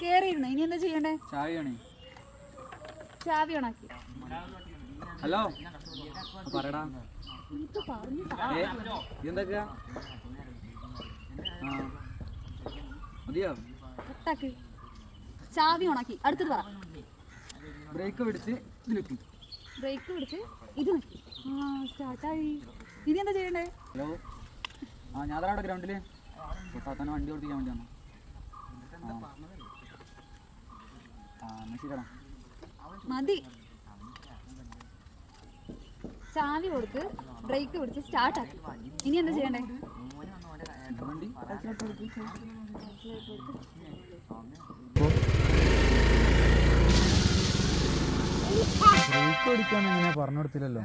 കേറിയിരുന്നു. ഇനി എന്താ ചെയ്യണ്ടേ? ചാവി ഓണാക്കി. ഹലോ പറയടാ. എന്തൊക്കെയാ മതിയോ? ചാവി ഓണാക്കി. അടുത്തത് പറ. ബ്രേക്ക് പിടിച്ച് ഇത് നിൽക്കും. ബ്രേക്ക് പിടിച്ച് ഇത് നിൽക്കും. സ്റ്റാർട്ടായി. ഇനി എന്താ ചെയ്യണ്ടേ? ഹലോ ഞാൻ അവിടെ ഗ്രൗണ്ടില് തന്നെ വണ്ടി ഓടിക്കാൻ വേണ്ടി വന്നു. മതി. ചാവി കൊടുത്ത് ബ്രേക്ക് പിടിച്ച് സ്റ്റാർട്ടാക്കി. ഇനി എന്താ ചെയ്യണ്ടേ? ബ്രേക്ക് പിടിക്കാന്ന് എങ്ങനെയാ പറഞ്ഞു കൊടുത്തില്ലല്ലോ.